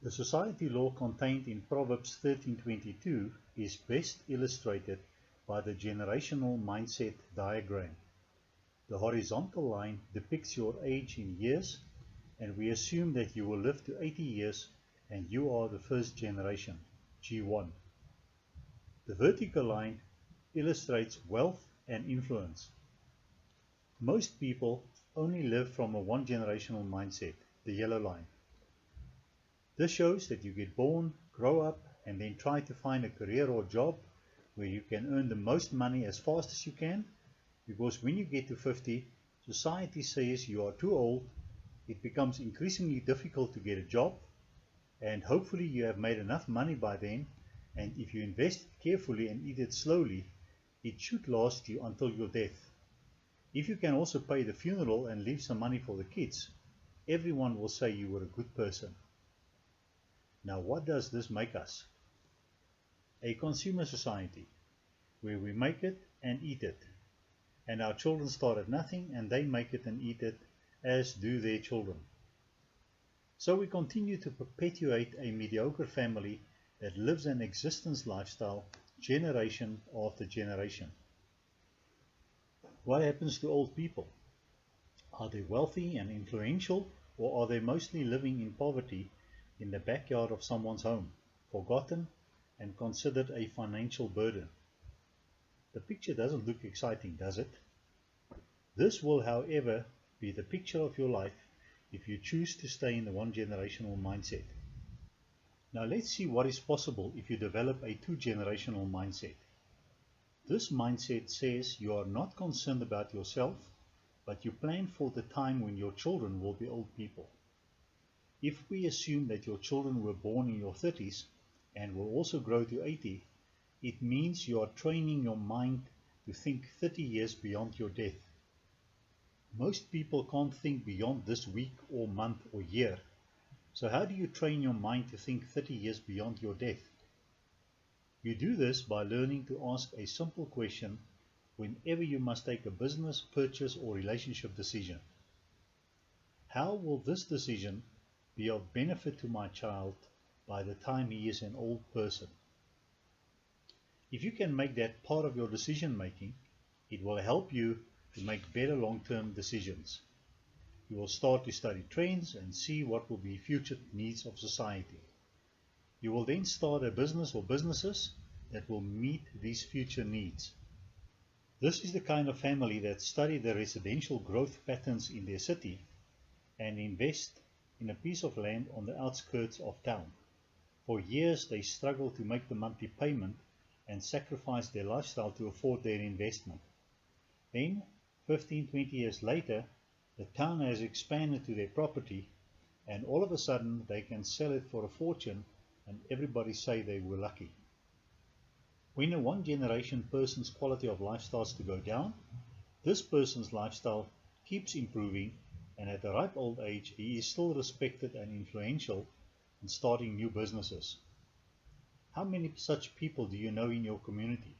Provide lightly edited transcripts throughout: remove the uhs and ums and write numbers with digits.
The society law contained in Proverbs 13:22 is best illustrated by the generational mindset diagram. The horizontal line depicts your age in years, and we assume that you will live to 80 years and you are the first generation, G1. The vertical line illustrates wealth and influence. Most people only live from a one-generational mindset, the yellow line. This shows that you get born, grow up, and then try to find a career or job where you can earn the most money as fast as you can, because when you get to 50, society says you are too old, it becomes increasingly difficult to get a job, and hopefully you have made enough money by then, and if you invest it carefully and eat it slowly, it should last you until your death. If you can also pay the funeral and leave some money for the kids, everyone will say you were a good person. Now, what does this make us? A consumer society, where we make it and eat it, and our children start at nothing and they make it and eat it, as do their children. So we continue to perpetuate a mediocre family that lives an existence lifestyle generation after generation. What happens to old people? Are they wealthy and influential, or are they mostly living in poverty in the backyard of someone's home, forgotten and considered a financial burden? The picture doesn't look exciting, does it? This will, however, be the picture of your life if you choose to stay in the one-generational mindset. Now let's see what is possible if you develop a two-generational mindset. This mindset says you are not concerned about yourself, but you plan for the time when your children will be old people. If we assume that your children were born in your 30s and will also grow to 80, it means you are training your mind to think 30 years beyond your death. Most people can't think beyond this week or month or year. So how do you train your mind to think 30 years beyond your death? You do this by learning to ask a simple question whenever you must take a business, purchase, or relationship decision. How will this decision be of benefit to my child by the time he is an old person? If you can make that part of your decision making, it will help you to make better long-term decisions. You will start to study trends and see what will be future needs of society. You will then start a business or businesses that will meet these future needs. This is the kind of family that study the residential growth patterns in their city and invest in a piece of land on the outskirts of town. For years they struggle to make the monthly payment and sacrifice their lifestyle to afford their investment. Then, 15-20 years later, the town has expanded to their property, and all of a sudden they can sell it for a fortune, and everybody say they were lucky. When a one-generation person's quality of life starts to go down, this person's lifestyle keeps improving, and at a ripe old age he is still respected and influential in starting new businesses. How many such people do you know in your community?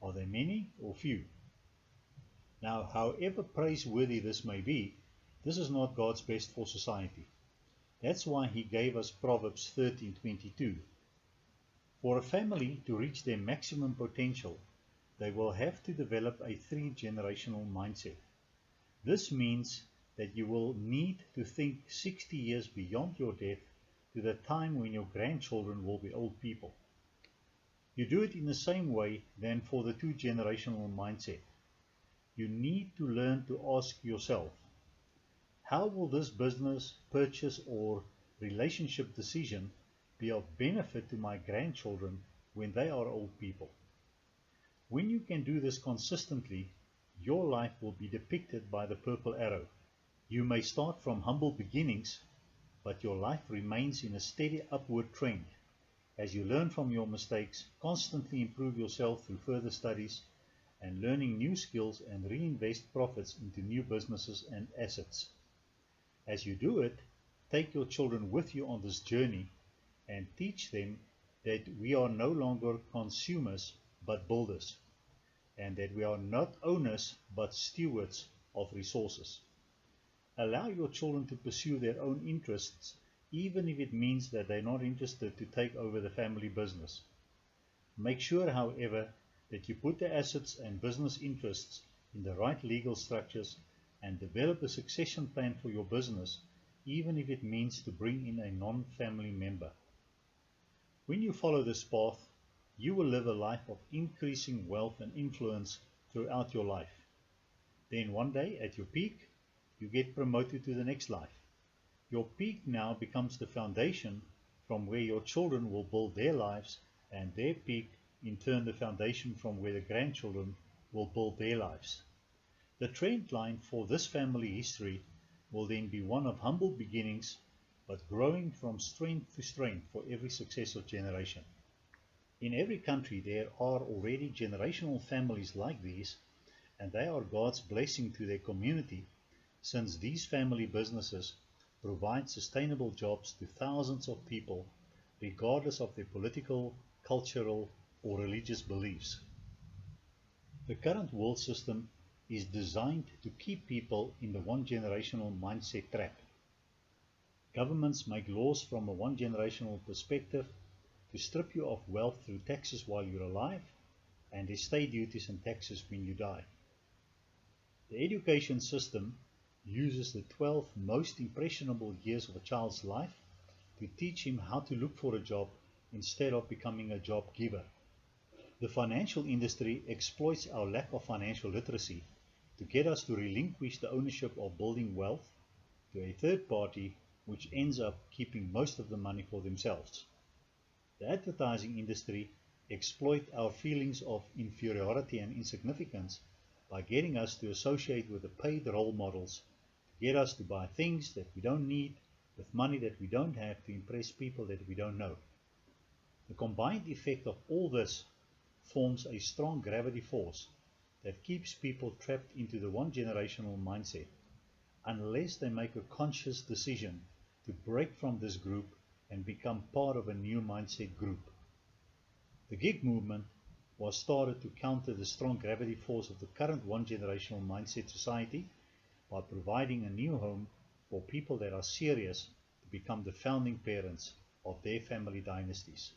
Are they many or few? Now, however praiseworthy this may be, this is not God's best for society. That's why He gave us Proverbs 13:22. For a family to reach their maximum potential, they will have to develop a three-generational mindset. This means that you will need to think 60 years beyond your death to the time when your grandchildren will be old people. You do it in the same way than for the two-generational mindset. You need to learn to ask yourself, how will this business, purchase, or relationship decision be of benefit to my grandchildren when they are old people? When you can do this consistently, your life will be depicted by the purple arrow. You may start from humble beginnings, but your life remains in a steady upward trend. As you learn from your mistakes, constantly improve yourself through further studies and learning new skills, and reinvest profits into new businesses and assets. As you do it, take your children with you on this journey and teach them that we are no longer consumers but builders, and that we are not owners but stewards of resources. Allow your children to pursue their own interests, even if it means that they're not interested to take over the family business. Make sure, however, that you put the assets and business interests in the right legal structures and develop a succession plan for your business, even if it means to bring in a non-family member. When you follow this path, you will live a life of increasing wealth and influence throughout your life. Then one day, at your peak, you get promoted to the next life. Your peak now becomes the foundation from where your children will build their lives, and their peak, in turn, the foundation from where the grandchildren will build their lives. The trend line for this family history will then be one of humble beginnings, but growing from strength to strength for every successive generation. In every country there are already generational families like these, and they are God's blessing to their community, since these family businesses provide sustainable jobs to thousands of people, regardless of their political, cultural, or religious beliefs. The current world system is designed to keep people in the one-generational mindset trap. Governments make laws from a one-generational perspective to strip you of wealth through taxes while you're alive and estate duties and taxes when you die. The education system uses the 12 most impressionable years of a child's life to teach him how to look for a job instead of becoming a job giver. The financial industry exploits our lack of financial literacy to get us to relinquish the ownership of building wealth to a third party, which ends up keeping most of the money for themselves. The advertising industry exploits our feelings of inferiority and insignificance by getting us to associate with the paid role models, to get us to buy things that we don't need with money that we don't have to impress people that we don't know. The combined effect of all this forms a strong gravity force that keeps people trapped into the one-generational mindset, unless they make a conscious decision to break from this group and become part of a new mindset group. The gig movement was started to counter the strong gravity force of the current one-generational mindset society by providing a new home for people that are serious to become the founding parents of their family dynasties.